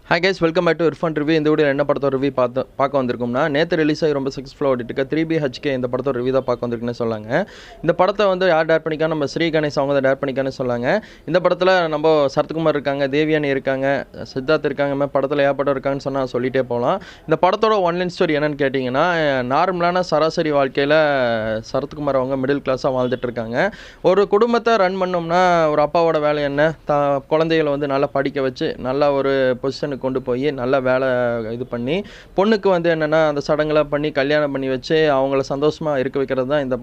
Hi guys, welcome back to Irfan Review. இந்த வீடியோல என்ன படத்தோட ரிவ்யூ பார்க்க வந்திருக்கோம்னா நேத்து ரிலீஸ் ஆகி ரொம்ப சக்ஸஸ்ஃபுல்லா ஓடிட்டு இருக்க 3BHK இந்த படத்தோட ரிவ்யூ தான் பார்க்க வந்திருக்குன்னு சொல்லாங்க. இந்த படத்தை வந்து யார் டைரக்ட் பண்ணிருக்காங்க? நம்ம ஸ்ரீ கணேஷ் அவங்க தான் டைரக்ட் பண்ணிருக்காங்கன்னு சொல்லாங்க. இந்த படத்துல நம்ம சரத்குமார் இருக்காங்க, தேவியானி இருக்காங்க, சித்தார்த் இருக்காங்க, படத்துல ஏகப்பட்டவர் இருக்காங்கன்னு சொன்னா சொல்லிட்டே போகலாம். இந்த படத்தோட ஒன்லைன் ஸ்டோரி என்னன்னு கேட்டிங்கன்னா, நார்மலான சராசரி வாழ்க்கையில சரத்குமார் அவங்க மிடில் கிளாஸா வாழ்ந்துட்டு இருக்காங்க. ஒரு குடும்பத்தை ரன் பண்ணோம்னா ஒரு அப்பாவோட வேலை என்ன? குழந்தைகளை வந்து நல்லா படிக்க வச்சு நல்ல ஒரு பொசிஷன் கொண்டு போய் நல்ல வேலை இது பண்ணி பொண்ணுக்கு வந்து என்னென்னா அந்த சடங்குலாம் பண்ணி கல்யாணம் பண்ணி வச்சு அவங்கள சந்தோஷமாக இருக்க வைக்கிறது தான் இந்த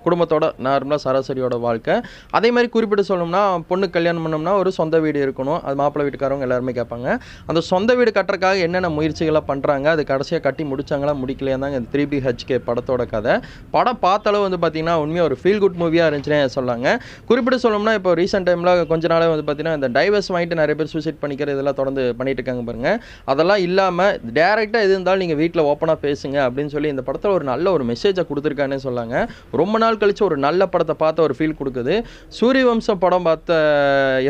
குடும்பத்தோட நார்மலாக சராசரியோட வாழ்க்கை. அதே மாதிரி குறிப்பிட்டு சொல்லணும்னா பொண்ணுக்கு கல்யாணம் பண்ணோம்னா ஒரு சொந்த வீடு இருக்கணும். அது மாப்பிள்ளை வீட்டுக்காரவங்க எல்லாருமே கேட்பாங்க. அந்த சொந்த வீடு கட்டுறதுக்காக என்னென்ன முயற்சிகளாக பண்ணுறாங்க, அது கடைசியாக கட்டி முடிச்சாங்களா முடிக்கலையா தாங்க இந்த 3BHK படத்தோட கதை. படம் பார்த்தாலும் வந்து பார்த்தீங்கன்னா உண்மையாக ஒரு ஃபீல் குட் மூவியாக இருந்துச்சுன்னே சொல்லாங்க. குறிப்பிட்டு சொல்லணும்னா இப்போ ரீசெண்ட் டைமில் கொஞ்ச நாளே வந்து பார்த்தீங்கன்னா இந்த டைவர்ஸ் வாங்கிட்டு நிறைய பேர் சூசைட் பண்ணிக்கிற இதெல்லாம் தொடர்ந்து பண்ணிட்டு இருக்காங்க பாருங்க. அதெல்லாம் இல்லாமல் டைரெக்டாக எது இருந்தாலும் நீங்கள் வீட்டில் ஓப்பனாக பேசுங்க அப்படின்னு சொல்லி இந்த படத்தில் ஒரு நல்ல ஒரு மெசேஜை கொடுத்துருக்கானே சொல்லாங்க. ரொம்ப நாள் கழிச்சு ஒரு நல்ல படத்தை பார்த்த ஒரு ஃபீல் கொடுக்குது. சூரியவம்சம் படம் பார்த்த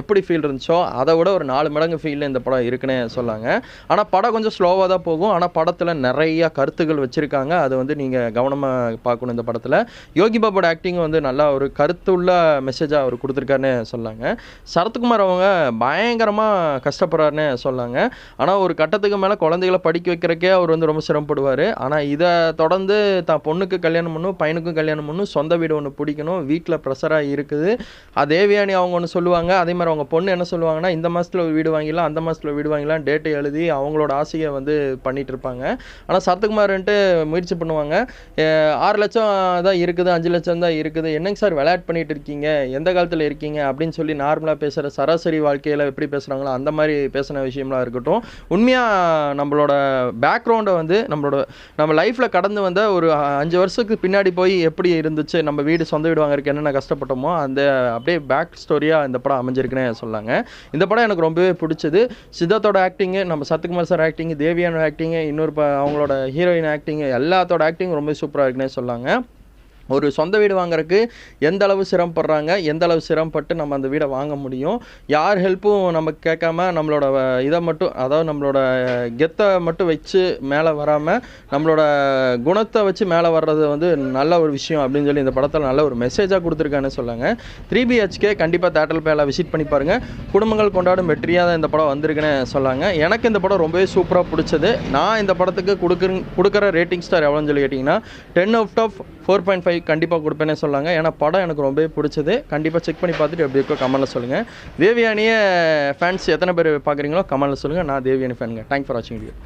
எப்படி ஃபீல் இருந்துச்சோ அதை விட ஒரு 4 மடங்கு ஃபீல் இந்த படம் இருக்குன்னே சொல்லாங்க. ஆனால் படம் கொஞ்சம் ஸ்லோவாக தான் போகும். ஆனால் படத்தில் நிறைய கருத்துக்கள் வச்சுருக்காங்க. அதை வந்து நீங்கள் கவனமாக பார்க்கணும். இந்த படத்தில் யோகி பாபோட ஆக்டிங் வந்து நல்லா ஒரு கருத்துள்ள மெசேஜாக அவர் கொடுத்துருக்காருன்னு சொல்லாங்க. சரத்குமார் அவங்க பயங்கரமாக கஷ்டப்படுறாருன்னு சொல்லாங்க. ஆனால் ஒரு கட்டத்துக்கு மேலே குழந்தைகளை படிக்க வைக்கிறக்கே அவர் வந்து ரொம்ப சிரமப்படுவார். ஆனால் இதை தொடர்ந்து தான் பொண்ணுக்கு கல்யாணம் பண்ணணும், பையனுக்கும் கல்யாணம் பண்ணணும், சொந்த வீடு ஒன்று பிடிக்கணும், வீட்டில் ப்ரெஷராக இருக்குது. தேவியானி அவங்க ஒன்று சொல்லுவாங்க. அதே மாதிரி அவங்க பொண்ணு என்ன சொல்லுவாங்கன்னா, இந்த மாதத்தில் ஒரு வீடு வாங்கிடலாம், அந்த மாதத்தில் வீடு வாங்கிடலாம், டேட்டை எழுதி அவங்களோட ஆசையை வந்து பண்ணிகிட்டு இருப்பாங்க. ஆனால் சரத்குமார்ன்ட்டு முயற்சி பண்ணுவாங்க. 6 லட்சம் தான் இருக்குது, 5 லட்சம் தான் இருக்குது, என்னங்க சார் விளையாட் பண்ணிகிட்டு இருக்கீங்க, எந்த காலத்தில் இருக்கீங்க அப்படின்னு சொல்லி நார்மலாக பேசுகிற சராசரி வாழ்க்கையில் எப்படி பேசுகிறாங்களோ அந்த மாதிரி பேசின விஷயம்லாம் இருக்கட்டும். உண்மையாக நம்மளோட பேக்ரவுண்டை வந்து நம்ம லைஃப்பில் கடந்து வந்த ஒரு 5 வருஷத்துக்கு பின்னாடி போய் எப்படி இருந்துச்சு, நம்ம வீடு சொந்த வீடு வாங்குறதுக்கு என்னென்ன கஷ்டப்பட்டோமோ அந்த அப்படியே பேக் ஸ்டோரியாக இந்த படம் அமைஞ்சிருக்குன்னே சொல்லாங்க. இந்த படம் எனக்கு ரொம்பவே பிடிச்சது. சித்தார்த்தோட ஆக்டிங்கு, நம்ம சரத்குமார் சார் ஆக்டிங்கு, தேவியான ஆக்டிங்கு, இன்னொரு அவங்களோட ஹீரோயின் ஆக்டிங்கு, எல்லாத்தோட ஆக்டிங் ரொம்ப சூப்பராக இருக்குன்னே சொல்லாங்க. ஒரு சொந்த வீடு வாங்குறதுக்கு எந்த அளவு சிரமப்படுறாங்க, எந்த அளவு சிரமப்பட்டு நம்ம அந்த வீடை வாங்க முடியும், யார் ஹெல்ப்பும் நமக்கு கேட்காம நம்மளோட இதை மட்டும், அதாவது நம்மளோட கெத்தை மட்டும் வச்சு மேலே வராமல் நம்மளோட குணத்தை வச்சு மேலே வர்றது வந்து நல்ல ஒரு விஷயம் அப்படின்னு சொல்லி இந்த படத்தில் நல்ல ஒரு மெசேஜாக கொடுத்துருக்கான்னு சொல்லாங்க. 3BHK கண்டிப்பாக தேட்டரில் போய் எல்லாம் விசிட் பண்ணி பாருங்கள். குடும்பங்கள் கொண்டாடும் வெற்றியாக தான் இந்த படம் வந்திருக்குன்னு சொல்லாங்க. எனக்கு இந்த படம் ரொம்பவே சூப்பராக பிடிச்சது. நான் இந்த படத்துக்கு கொடுக்குற ரேட்டிங் ஸ்டார் எவ்வளோன்னு சொல்லி கேட்டிங்கன்னா 10/4.5 கண்டிப்பாக கொடுப்பேனே சொல்லாங்க. ஏன்னா படம் எனக்கு ரொம்பவே பிடிச்சது. கண்டிப்பாக செக் பண்ணி பார்த்துட்டு எப்படி இருக்கோ கமெண்ட்டில் சொல்லுங்கள். தேவியானியை ஃபேன்ஸ் எத்தனை பேர் பார்க்குறீங்களோ கமெண்ட்டில் சொல்லுங்கள். நான் தேவியானி ஃபேனுங்க. தேங்க்ஸ் ஃபார் வாட்சிங் வீடியோ.